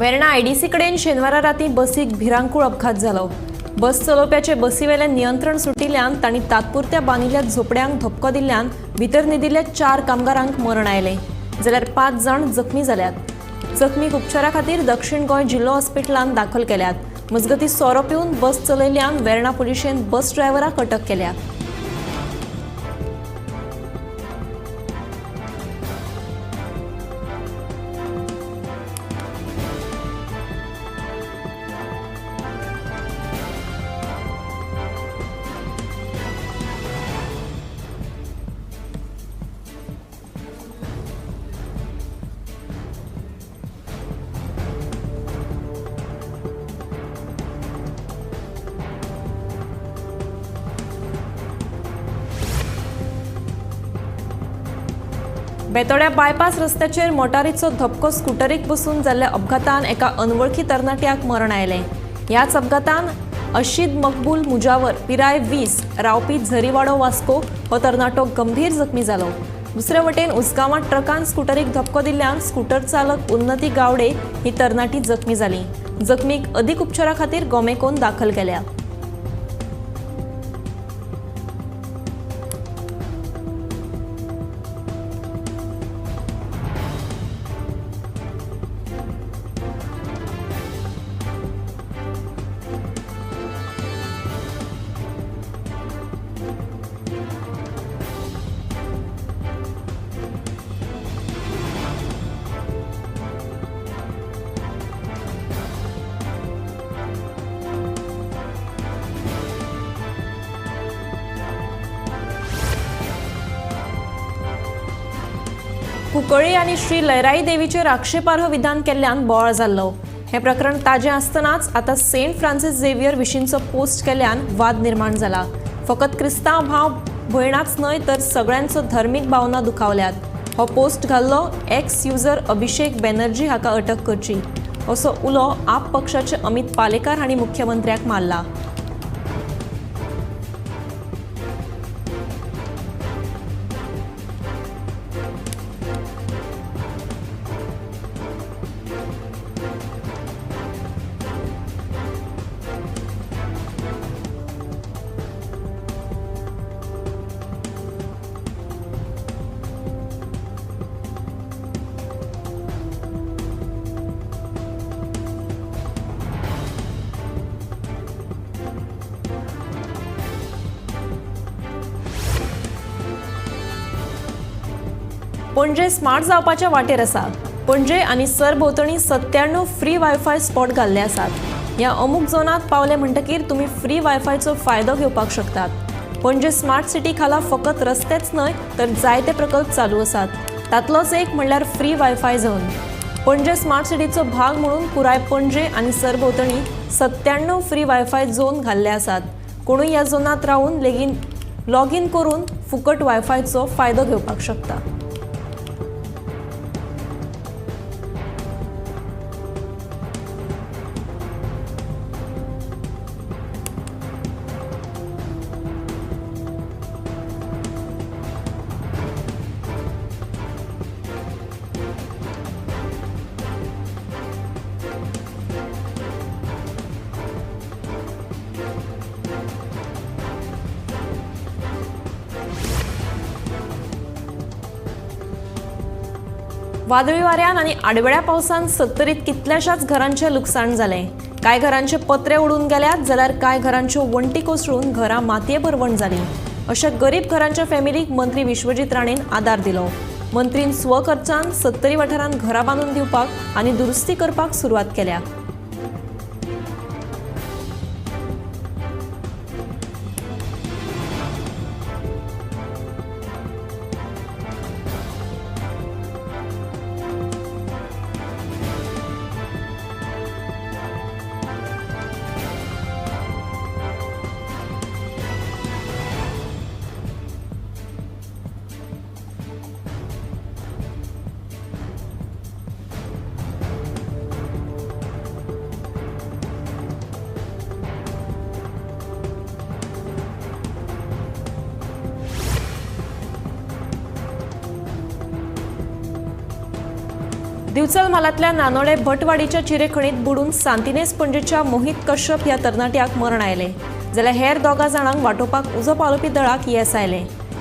Verna IDC कडेन शेनवारा राती बसीक भिरांकूळ अपघात जालो। बस चलोवप्याचे बसीवेलें नियंत्रण सुटिल्ल्यान तांणी तात्पुरत्या बांदिल्ल्या झोपड्यांक धपको दिल्ल्यान भितर न्हिदिल्ल्या 4 कामगारांक मरण आयलें, जाल्यार 5 जाण जखमी जाल्यात। जखमीक उपचारा खातीर दक्षिण गोंय जिल्लो हॉस्पिटलांत दाखल केल्यात। मजगतीं सोरो पिवन बस चलयल्ल्यान वेर्णा पुलिशेन बस ड्रायव्हराक अटक केल्या। बेतोड्या बायपास रस्त्याचेर मोटारीचो धपको स्कूटरीक बसून जाल्ल्या अपघातान एका अनवळखी तरणाट्याक मरण आयलें। ह्याच अपघातान अशीद मकबूल मुजावर पिराय 20 रावपी झरीवाडो वास्को हो तरणाटो गंभीर जखमी जालो। दुसरे वटेन उसगांवां ट्रकान स्कूटरीक धपको दिल्ल्यान स्कूटर चालक उन्नती गावडे ही तरणाटी जखमी जाली। जखमीक अदीक उपचारा खातीर गोमेकोन दाखल केल्या। कुंकळ्ळी आनी श्री लयराई देवीचेर आक्षेपार्ह विधान केल्ल्यान बोवाळ जाल्लो। हे प्रकरण ताजें आसतनाच आतां सेंट फ्रांसिस झेवियर विशींचो पोस्ट केल्ल्यान वाद निर्माण जाला। फकत क्रिस्तांव भाव भयणाच न्हय तर सगळ्यांचो धर्मीक भावना दुखावल्यात। हो पोस्ट घाल्लो एक्स युजर अभिषेक बॅनर्जी हाका अटक करची असो उलो आप पक्षाचे अमित पालेकार हांणी मुख्यमंत्र्याक मारला। पणजे स्मार्ट जावपाच्या वाटेर आसा। पणजे आनी सरभोंवतणी 97 फ्री वायफाय स्पॉट घाल्ले आसात। ह्या अमूक झोनात पावले म्हणटकीर तुमी फ्री वायफायचो फायदो घेवपाक शकतात। पणजे स्मार्ट सिटी खाला फकत रस्तेच न्हय तर जायते प्रकल्प चालू आसात। तातलोच एक म्हणल्यार फ्री वायफाय झोन। पणजे स्मार्ट सिटीचो भाग म्हणून पुराय पणजे आनी सरभोंवतणी 97 फ्री वायफाय झोन घाल्ले आसात। कोणूय ह्या झोनात रावून लेगीन लॉगिन करून फुकट वायफायचो फायदो घेवपाक शकता। वादळी वाऱ्यान आनी आडवेळ्या पावसान सत्तरीत कितल्याशाच घरांचे लुकसाण जालें। कांय घरांचे पत्रे उडून गेल्यात जाल्यार कांय घरांच्यो वण्टी कोसळून घरां मातये परवण जालीं। अशा गरीब घरांच्या फॅमिलीक मंत्री विश्वजीत राणेन आदार दिलो। मंत्रीन स्वखर्चान 70 वाठारांत घरां बांदून दिवपाक आनी दुरुस्ती करपाक सुरवात केल्या। दिवचल म्हालातल्या नानोळे भटवाडीच्या चिरेखणीत बुडून सांतिनेज पणजेच्या मोहित कश्यप ह्या तरणाट्याक मरण आयले जाल्यार हेर दोगा जाणांक वाटोवपाक उजो पावलोवपी दळाक येस आयले।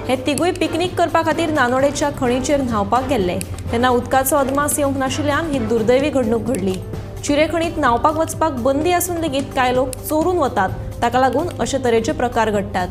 हे तिगूय पिकनीक करपा खातीर नानोडेच्या खणीचेर न्हावपाक गेल्ले तेन्ना उदकाचो अदमास येवंक नाशिल्ल्यान ही दुर्दैवी घडणूक घडली। चिरेखणीत न्हावपाक वचपाक बंदी आसून लेगीत कांय लोक चोरून वतात, ताका लागून अशे तरेचे प्रकार घडटात।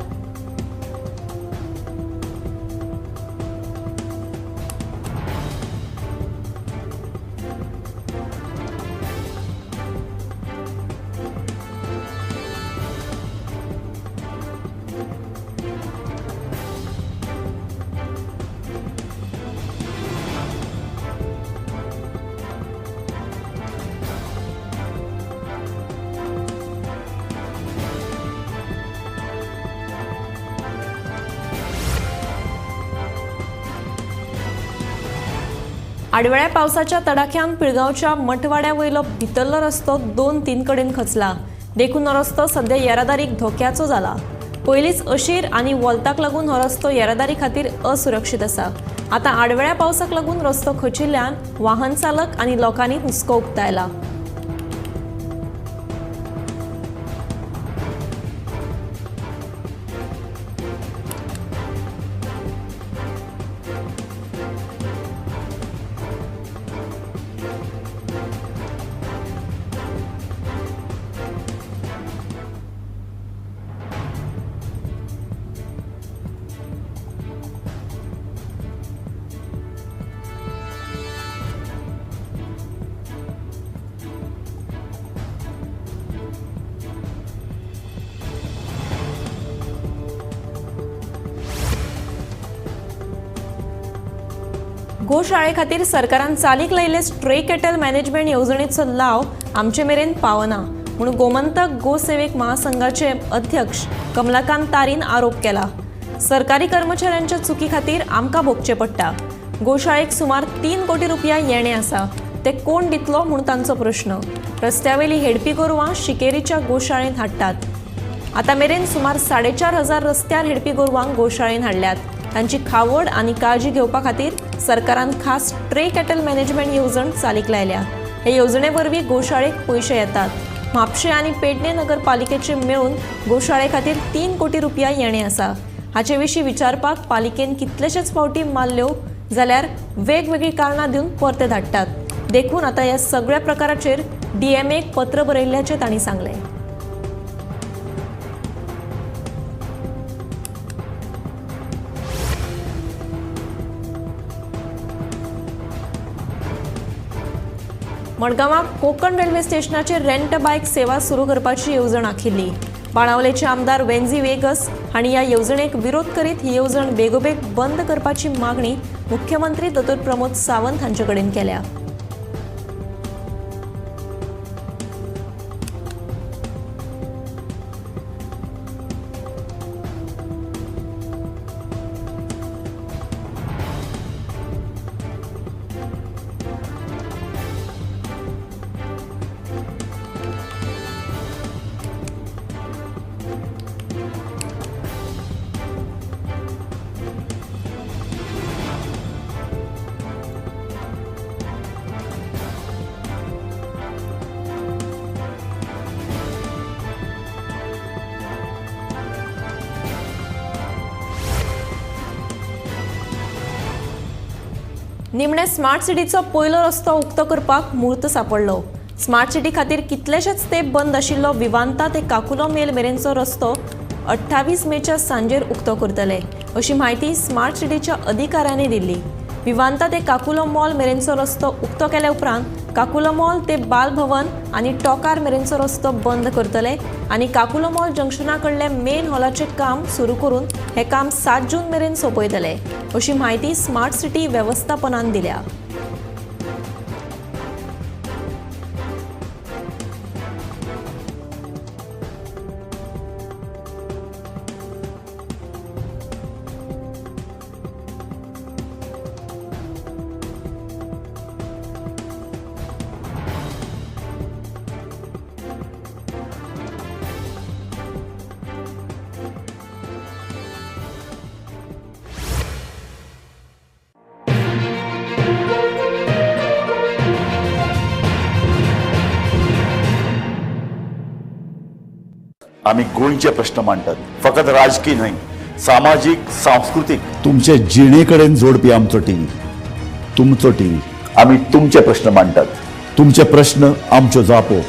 आडवेळ्या पावसाच्या तडाख्यान पिळगांवच्या मठवाड्या वयलो भितरलो रस्तो 2-3 कडेन खचला। देखून हो रस्तो सध्या येरादारीक धोक्याचो जाला। पयलींच अशीर आनी वॉल्ताक लागून हो रस्तो येरादारी खातीर असुरक्षीत आसा। आतां आडवेळ्या पावसाक लागून रस्तो खचिल्ल्यान वाहन चालक आनी लोकांनी हुस्को उक्तायला। गोशाळे खातीर सरकारान चालीक लायिल्ले स्ट्रे कॅटल मॅनेजमेंट येवजणेचो लाव आमचे मेरेन पावना म्हणून गोमंतक गोसेवेक महासंघाचे अध्यक्ष कमलाकांत तारीन आरोप केला। सरकारी कर्मचाऱ्यांच्या चुकी खातीर आमकां भोगचें पडटा। गोशाळेक सुमार 3 कोटी रुपया येणे आसा, ते कोण दितलो म्हूण तांचो प्रश्न। रस्त्यावेली हेडपी गोरवां शिकेरीच्या गोशाळेंत हाडटात। आतां मेरेन सुमार 4,500 रस्त्यार हेडपी गोरवांक गोशाळेंत हाडल्यात। तांची खावड आनी काळजी घेवपा खातीर सरकारान खास स्ट्रे कॅटल मॅनेजमेंट येवजण चालीक लायल्या। हे येवजणे वरवीं गोशाळेक पयशे येतात। म्हापशें आनी पेडणे नगरपालिकेचे मेळून गोशाळे खातीर 3 कोटी रुपया येणे आसा। हाचे विशीं विचारपाक पालिकेन कितलेशेच फावटी मारल्यो जाल्यार वेगवेगळी कारणां दिवन परते धाडटात। देखून आतां ह्या सगळ्या प्रकाराचेर डीएमएक पत्र बरयल्ल्याचें तांणी सांगलें। मडगांवां कोकण रेल्वे स्टेशनाचेर रेंट बायक सेवा सुरू करपाची येवजण आखिल्ली। बाणावलेचे आमदार वेन्झी वेगस हांणी ह्या येवजणेक विरोध करीत ही येवजण बेगोबेग बंद करपाची मागणी मुख्यमंत्री दोतोर प्रमोद सावंत हांचे कडेन केल्या। निमणे स्मार्ट सिटीचो पयलो रस्तो उक्तो करपाक मुहूर्त सांपडलो। स्मार्ट सिटी खातीर कितलेशेच तेंप बंद आशिल्लो विवांता ते काकुलो मेल मेरेनचो रस्तो 28 मेच्या सांजेर उक्तो करतले, अशी माहिती स्मार्ट सिटीच्या अधिकाऱ्यांनी दिली। विवांता ते काकुलो मॉल मेरेनचो रस्तो उक्तो केल्या उपरांत काकुलो मॉल ते बाल भवन आनी टोकार मेरेनचो रस्तो बंद करतले आनी काकुलो मॉल जंक्शना कडले मेन हॉलाचे काम सुरू करून हे काम 7 जून मेरेन सोंपयतले, अशी माहिती स्मार्ट सिटी वेवस्थापनान दिल्या। आम्ही गोंयचे प्रश्न मांडटात, फकत राजकीय न्हय, सामाजीक सांस्कृतिक. तुमचे जिणेकडेन जोडपी आमचो टीव्ही, तुमचो टीव्ही. आम्ही तुमचे प्रश्न मांडटात. तुमचे प्रश्न आमच्यो जापो,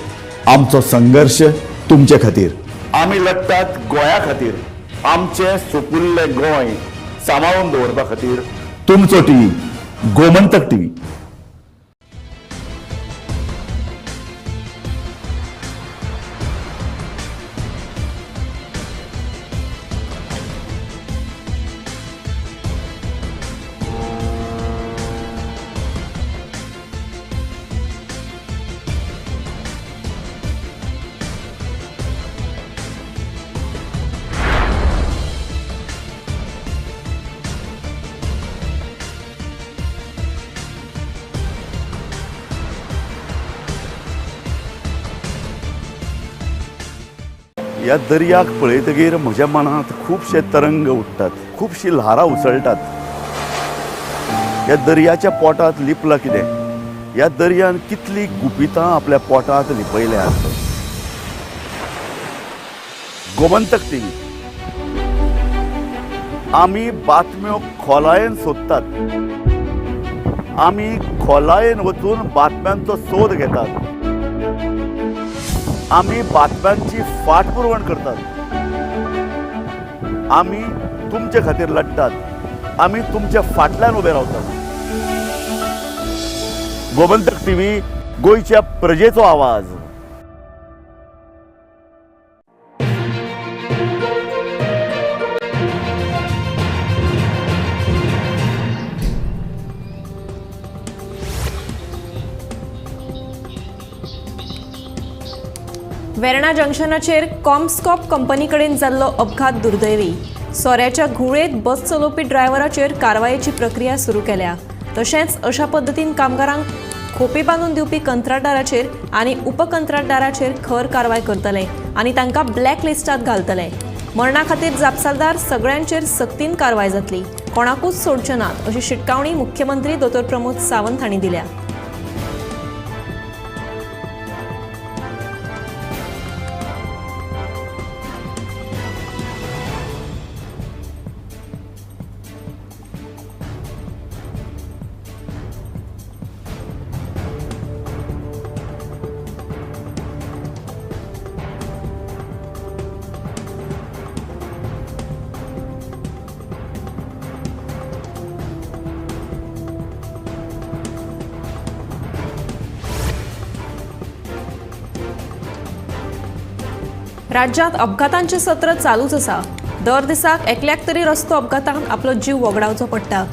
आमचो संघर्ष तुमचे खातीर. आम्ही लढटात गोंया खातीर, आमचे सोपुल्ले गोंय सांबाळून दवरपा खातीर. तुमचो टीव्ही, गोमंतक टीव्ही. ह्या दर्याक पळयतकीर म्हज्या मनांत खुबशे तरंग उठतात, खुबशीं ल्हारां उसळटात. ह्या दर्याच्या पोटांत लिपलां कितें? ह्या दर्यान कितलीं गुपितां आपल्या पोटांत लिपयल्यात. गोमंतक टीव्ही. आमी बातम्यो खोलायेन सोदतात, आमी खोलायेन वचून बातम्यांचो सोद घेतात, आमी बातम्यांची फाटपुरवण करतात, आमी तुमचे खातीर लढटात, आमी तुमच्या फाटल्यान उबे रावतात. गोमंतक टीव्ही, गोंयच्या प्रजेचो आवाज. वेर्णा जंक्शनाचेर कॉमस्कॉप कंपनी कडेन जाल्लो अपघात दुर्दैवी. सोऱ्याच्या घुळेत बस चलोवपी ड्रायव्हराचेर कारवायेची प्रक्रिया सुरू केल्या. तशेंच अशा पद्दतीन कामगारांक खोपी बांदून दिवपी कंत्राटदाराचेर आनी उपकंत्राटदाराचेर खर कारवाय करतले आनी तांकां ब्लॅक लिस्टात घालतले. मरणा खातीर जापसालदार सगळ्यांचेर सक्तीन कारवाय जातली, कोणाकूच सोडचे नात अशी शिटकावणी मुख्यमंत्री दोतोर प्रमोद सावंत हांणी दिल्या. राज्यांत अपघातांचें सत्र चालूच आसा. दर दिसाक एकल्याक तरी रस्तो अपघातांत आपलो जीव वगडावचो पडटा.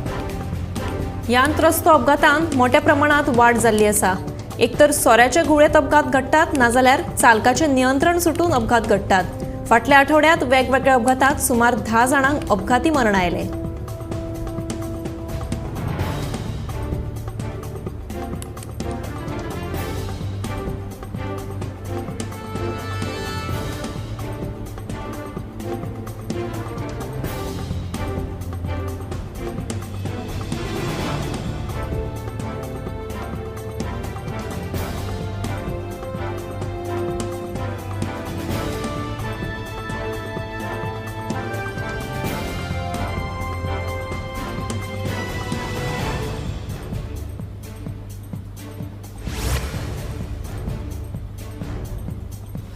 ह्यात रस्तो अपघातांत मोठ्या प्रमाणात वाड जाल्ली आसा. एकतर सोऱ्याचे घुळेत अपघात घडटात, नाजाल्यार चालकाचें नियंत्रण सुटून अपघात घडटात. फाटल्या आठवड्यात वेगवेगळ्या अपघातांत सुमार 10 जाणांक अपघाती मरण आयले.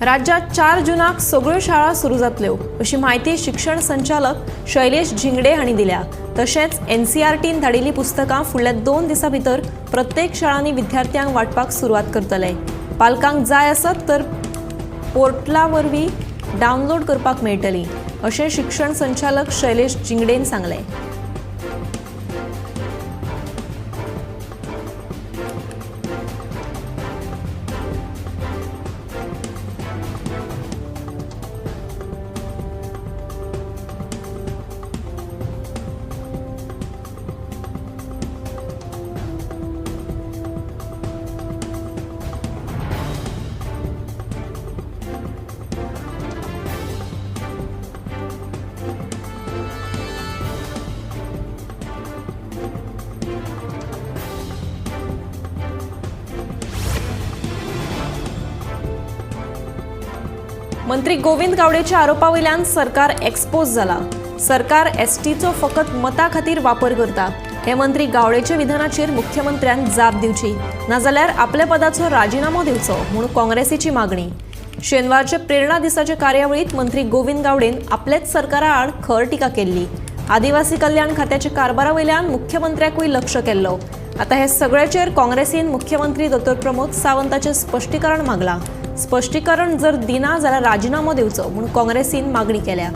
राज्यात 4 जूनाक सगळ्यो शाळा सुरू जातल्यो अशी माहिती शिक्षण संचालक शैलेश झिंगडे हांणी दिल्या. तशेंच NCERTन धाडिल्लीं पुस्तकां फुडल्या 2 दिसां भितर प्रत्येक शाळांनी विद्यार्थ्यांक वाटपाक सुरवात करतले. पालकांक जाय आसत तर पोर्टला वरवीं डावनलोड करपाक मेळटली अशें शिक्षण संचालक शैलेश झिंगडेन सांगलें. मंत्री गोविंद गावडेच्या आरोपावयल्यान सरकार एक्सपोज जाला. सरकार एसटीचो फकत मता खातीर वापर करता. हे मंत्री गावडेच्या विधानाचेर मुख्यमंत्र्यान जाप दिवची, नाजाल्यार आपल्या पदाचो राजीनामो दिवचो म्हूण काँग्रेसीची मागणी. शेनवारचे प्रेरणा दिसाचे कार्यावळीत मंत्री गोविंद गावडेन आपलेच सरकारा आड खर टिका केल्ली. आदिवासी कल्याण खात्याच्या कारभारावयल्यान मुख्यमंत्र्याकूय लक्ष केल्लो. आता हे सगळ्याचेर काँग्रेसीन मुख्यमंत्री डॉ. प्रमोद सावंताचें स्पश्टीकरण मागलां. स्पश्टीकरण जर दिना जाल्यार राजीनामो दिवचो म्हूण काँग्रेसीन मागणी केल्या.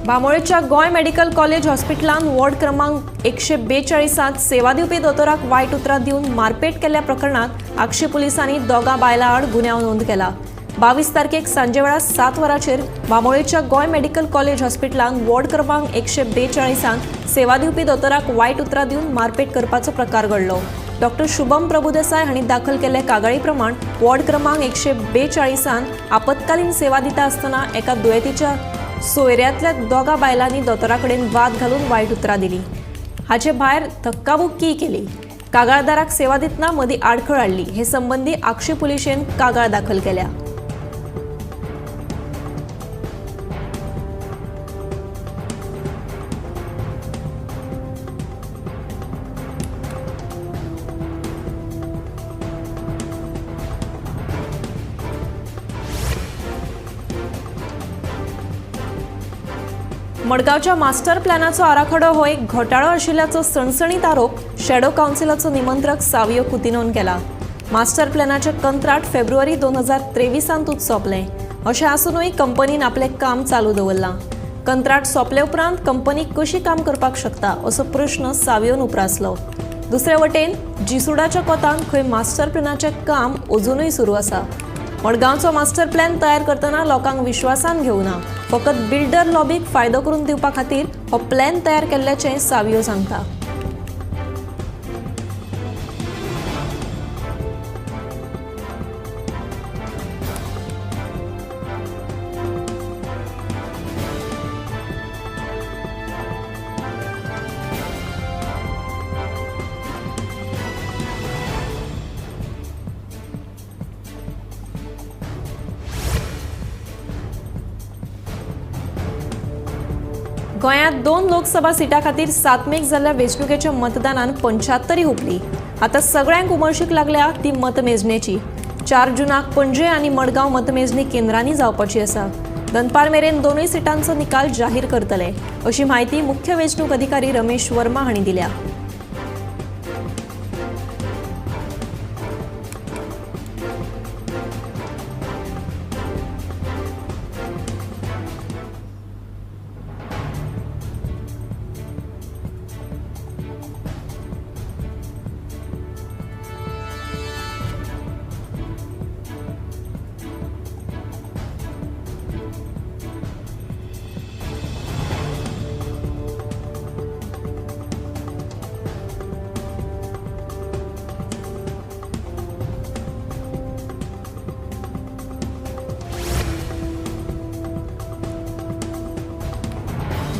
बांबोळेच्या गोंय मेडिकल कॉलेज हॉस्पिटलांत वॉर्ड क्रमांक 142 सेवा दिवपी दोतोराक वायट उतरां दिवन मारपेट केल्ल्या प्रकरणात आक्षी पुलिसांनी दोगा बायलां आड गुन्यांव नोंद केला. 22 तारखेक सांजे वेळा 7 वरांचेर बांबोळेच्या गोंय मेडिकल कॉलेज हॉस्पिटलांत वॉर्ड क्रमांक 142 सेवा दिवपी दोतोराक वायट उतरां दिवन मारपेट करपाचो प्रकार घडलो. डॉ. शुभम प्रभुदेसाय हांणी दाखल केल्ले कागाळी प्रमाण वॉर्ड क्रमांक 142 आपतकालीन सेवा दिता आसतना एका दुयेतीच्या सोयऱ्यांतल्या दोगा बायलांनी दोतोराकडेन वाद घालून वायट उतरां दिली. हाचे भायर धक्काबुक्की केली. कागाळदाराक सेवा दितना मदीं आडखळ हाडली. हे संबंदी आक्षी पुलिशेन कागाळ दाखल केल्या. मडगावच्या मास्टर प्लॅनाचो आराखडो हो एक घोटाळो आशिल्ल्याचो सणसणीत आरोप शॅडो कावन्सिलाचो निमंत्रक सावियो कुतिनोन केला. मास्टर प्लॅनाचें कंत्राट फेब्रुवारी 2023 सोंपलें. अशें आसूनय कंपनीन आपलें काम चालू दवरलां. कंत्राट सोंपले उपरांत कंपनी कशी काम करपाक शकता असो प्रश्न सावियोन उप्रासलो. दुसरे वटेन जिसुडाच्या कोतान खंय मास्टर प्लॅनाचें काम अजूनय सुरू आसा. मडगांवचो मास्टर प्लॅन तयार करतना लोकांक विश्वासान घेवना. फकत बिल्डर लॉबीक फायदो करून दिवपा खातीर हो प्लॅन तयार केल्ल्याचें सावियो सांगता. गोंयांत 2 लोकसभा सिटां खातीर 7 मेक जाल्ल्या वेंचणुकेच्या मतदानान 75 हुंपली. आतां सगळ्यांक उमळशीक लागल्या ती मतमेजणेची. 4 जुनाक पणजे आनी मडगांव मतमेजणी केंद्रांनी जावपाची आसा. दनपार मेरेन दोनूय सिटांचो निकाल जाहीर करतले अशी माहिती मुख्य वेंचणूक अधिकारी रमेश वर्मा हांणी दिल्या.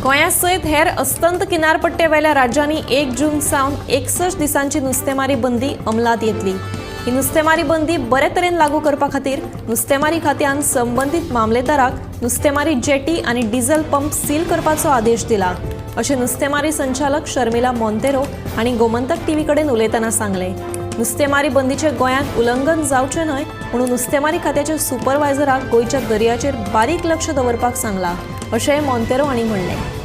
गोंया सयत हेर अस्तंत किनारपट्टे राज्यांनी 1 जून सावन 61 दिसांची नुस्तेमारी बंदी अंमलात येतली. ही नुस्तेमारी बंदी बरे तरेन लागू करपा खातीर नुस्तेमारी खात्यान संबंधीत मामलेदाराक नुस्तेमारी जेटी आनी डिझल पंप सील करपाचो आदेश दिला अशें नुस्तेमारी संचालक शर्मिला मोंतेरो हांणी गोमंतक टीव्ही कडेन उलयतना सांगलें. नुस्तेमारी बंदीचे गोंयांत उल्लंघन जावचें न्हय म्हणून नुस्तेमारी खात्याच्या सुपरवायझराक गोंयच्या दर्याचेर बारीक लक्ष दवरपाक सांगलां अशेंय मोंतेरो हांणी म्हणलें.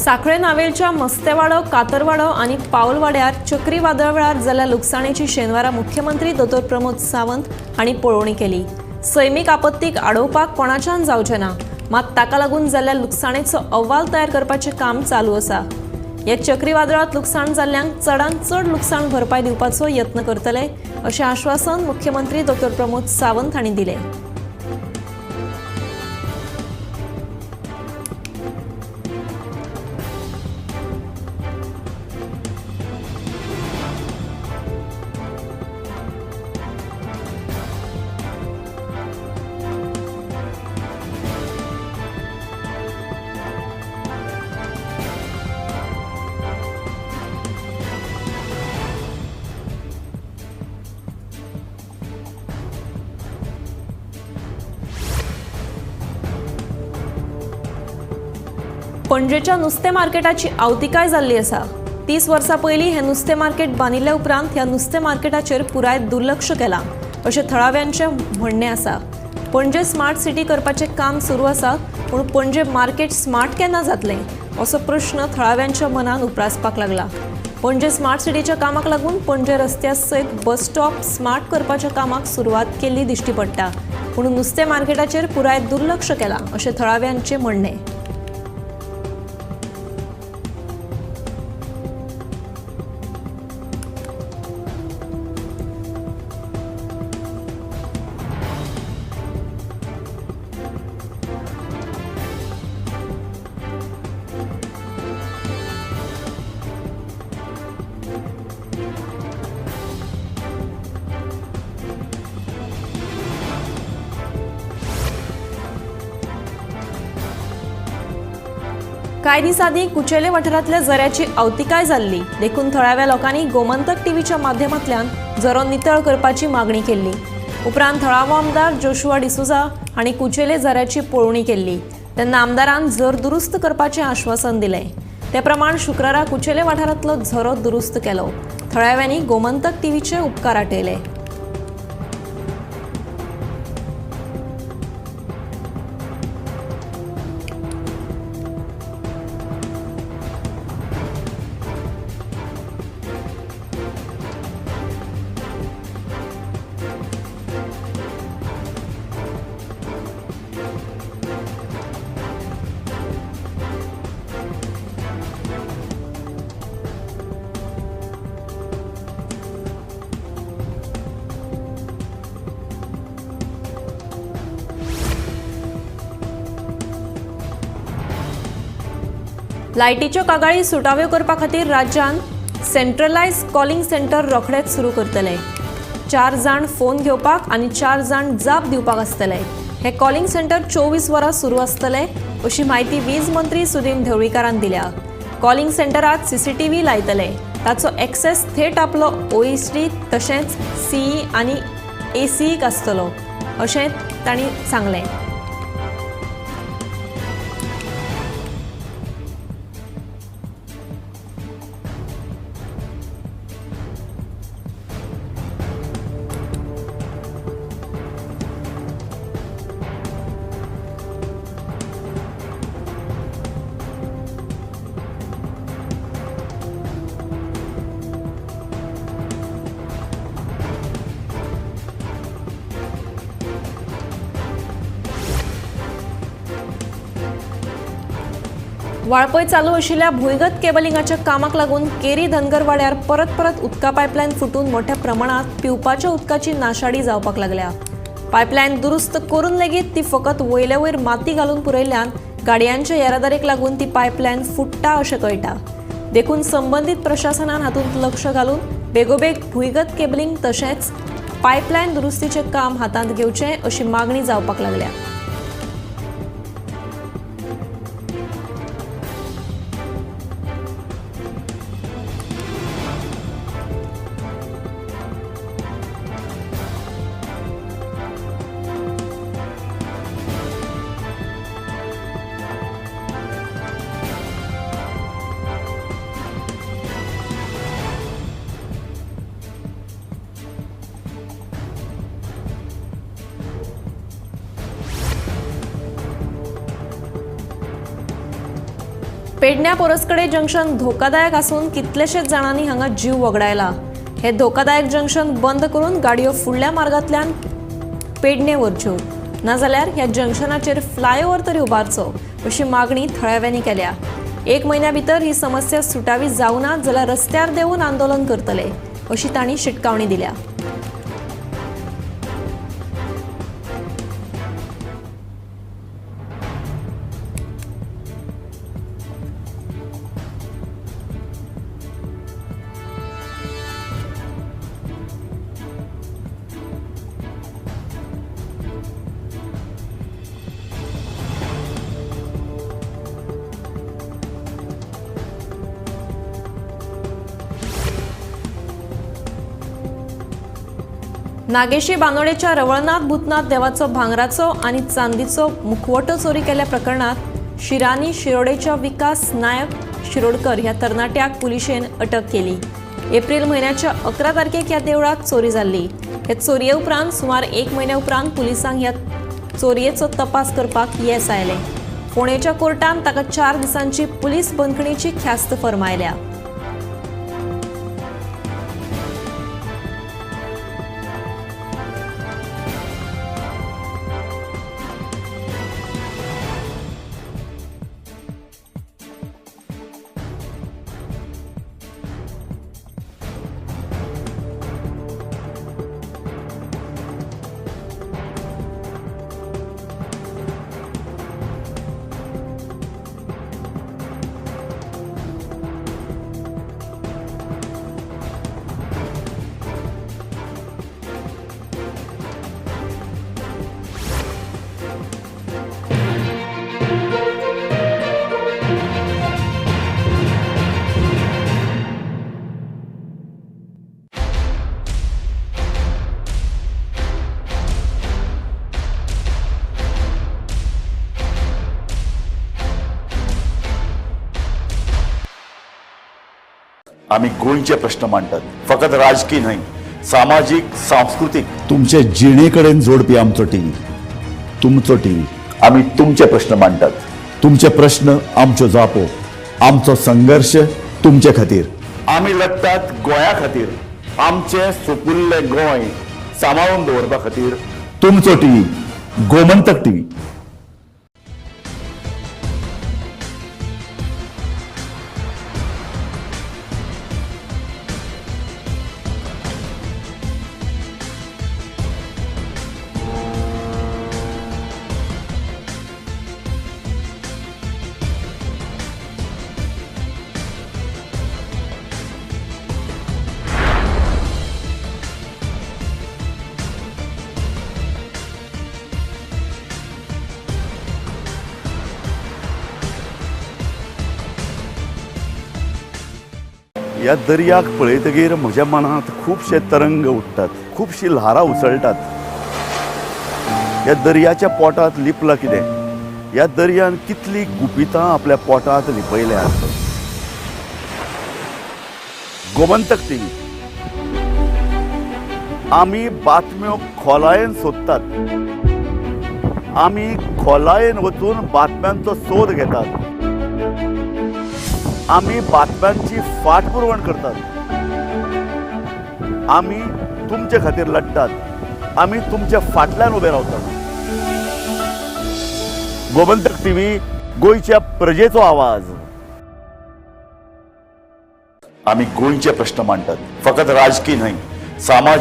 साखळे नावेलच्या मस्तेवाडो, कातरवाडो आणि पावलवाड्यार चक्रीवादळ वेळार जाल्ल्या लुकसाणीची शेनवारा मुख्यमंत्री दोतोर प्रमोद सावंत हांणी पळोवणी केली. सैमीक आपत्तीक आडोवपाक कोणाच्यान जावचें ना, मात ताका लागून जाल्ल्या लुकसाणीचो अहवाल तयार करपाचें काम चालू आसा. ह्या चक्रीवादळांत लुकसाण जाल्ल्यांक चडांत चड लुकसाण भरपाय दिवपाचो यत्न करतले अशें आश्वासन मुख्यमंत्री दोतोर प्रमोद सावंत हांणी दिलें. पणजेच्या नुस्तें मार्केटाची आवतिकाय जाल्ली आसा. 30 वर्सां पयलीं हें नुस्तें मार्केट बांदिल्ल्या उपरांत ह्या नुस्तें मार्केटाचेर पुराय दुर्लक्ष केलां अशें थळाव्यांचें म्हणणें आसा. पणजे स्मार्ट सिटी करपाचें काम सुरू आसा, पूण पणजे मार्केट स्मार्ट केन्ना जातलें असो प्रश्न थळाव्यांच्या मनात उप्रासपाक लागला. पणजे स्मार्ट सिटीच्या कामाक लागून पणजे रस्त्या सयत बस स्टॉप स्मार्ट करपाच्या कामाक सुरवात केल्ली दिश्टी पडटा, पूण नुस्तें मार्केटाचेर पुराय दुर्लक्ष केलां अशें थळाव्यांचें म्हणणें. कांय दिस आदीं कुचेले वाठारांतल्या झऱ्याची आवतिकाय जाल्ली देखून थळाव्या लोकांनी गोमंतक टीव्हीच्या माध्यमांतल्यान झरो नितळ करपाची मागणी केल्ली. उपरांत थळावो आमदार जोशुआ डिसोजा हांणी कुचेले झऱ्याची पळोवणी केल्ली तेन्ना आमदारान झर दुरुस्त करपाचें आश्वासन दिलें. ते प्रमाण शुक्रारा कुचेले वाठारांतलो झरो दुरुस्त केलो. थळाव्यांनी गोमंतक टीव्हीचे उपकार आटयले. लायटीच्यो कागाळी सुटाव्यो करपा खातीर राज्यांत सेंट्रलायज कॉलिंग सेंटर रोखडेच सुरू करतले. 4 जाण फोन घेवपाक आनी 4 जाण जाप दिवपाक आसतले. हे कॉलिंग सेंटर 24 वरां सुरू आसतले अशी माहिती वीज मंत्री सुदीन ढवळीकारान दिल्या. कॉलिंग सेंटरात CCTV लायतले. ताचो एक्सेस थेट आपलो OSD तशेंच CE आनी ACEक आसतलो अशें तांणी सांगलें. वाळपय चालू आशिल्ल्या भुंयगत केबलिंगाच्या कामाक लागून केरी धनगर वाड्यार परत उदका पायपलायन फुटून मोठ्या प्रमाणात पिवपाच्या उदकाची नाशाडी जावपाक लागल्या. पायपलायन दुरुस्त करून लेगीत ती फकत वयले वयर माती घालून पुरयल्ल्यान गाडयांच्या येरादारीक लागून ती पायपलायन फुट्टा अशें कळटा. देखून संबंधीत प्रशासनान हातूंत लक्ष घालून बेगोबेग भुंयगत केबलिंग तशेंच पायपलायन दुरुस्तीचें काम हातांत घेवचें अशी मागणी जावपाक लागल्या. पेडण्या पोरसकडे जंक्शन धोकादायक असून कितलेशेच जाणांनी हांगा जीव वगडायला. हे धोकादायक जंक्शन बंद करून गाडयो फुडल्या मार्गांतल्यान पेडणे व्हरच्यो, नाजाल्यार ह्या जंक्शनाचेर फ्लायओव्हर तरी उबारचो अशी मागणी थळाव्यांनी केल्या. 1 म्हयन्या भितर ही समस्या सुटावी जावना जाल्यार रस्त्यार देऊन आंदोलन करतले अशी तांणी शिटकावणी दिल्या. नागेशी बांदोडेच्या रवळनाथ भूतनाथ देवाचो भांगराचो आणि चांदीचो मुखवटो चोरी केल्या प्रकरणात शिरानी शिरोडेच्या विकास नायक शिरोडकर ह्या तरणाट्याक पुलिशेन अटक केली. एप्रिल म्हयन्याच्या 11 तारखेक ह्या देवळात चोरी जाल्ली. हे चोरये उपरांत सुमार 1 म्हयन्या उपरांत पुलिसांक ह्या चोरयेचो तपास करपाक येस आयले. फोंडेच्या कोर्टान ताका 4 दिसांची पुलीस बंदखणीची ख्यास्त फर्मायल्या. आम्ही गोंयचे प्रश्न मांडटात, फकत राजकीय न्हय, सामाजीक सांस्कृतिक. तुमचे जिणेकडेन जोडपी आमचो टीव्ही, तुमचो टीव्ही. आम्ही तुमचे प्रश्न मांडटात. तुमचे प्रश्न आमच्यो जापो, आमचो संघर्ष तुमचे खातीर. आम्ही लढटात गोंया खातीर, आमचे सोपुल्ले गोंय सांबाळून दवरपा खातीर. तुमचो टीव्ही, गोमंतक टीव्ही. ह्या दर्याक पळयतकीर म्हज्या मनांत खुबशे तरंग उठतात, खुबशीं ल्हारां उसळटात. ह्या दर्याच्या पोटांत लिपलां कितें? ह्या दर्यान कितलीं गुपितां आपल्या पोटांत लिपयल्यात. गोमंतक टीव्ही. आमी बातम्यो खोलायेन सोदतात, आमी खोलायेन वचून बातम्यांचो सोद घेतात, आमी बातम्यांची फाटपुरवण करतात, आमी तुमचे खातीर लढटात, आमी तुमच्या फाटल्यान उबे रावतात. गोमंतक टीव्ही, गोंयच्या प्रजेचो आवाज. आम्ही गोंयचे प्रश्न मांडटात, फकत राजकीय न्हय, सामाजीक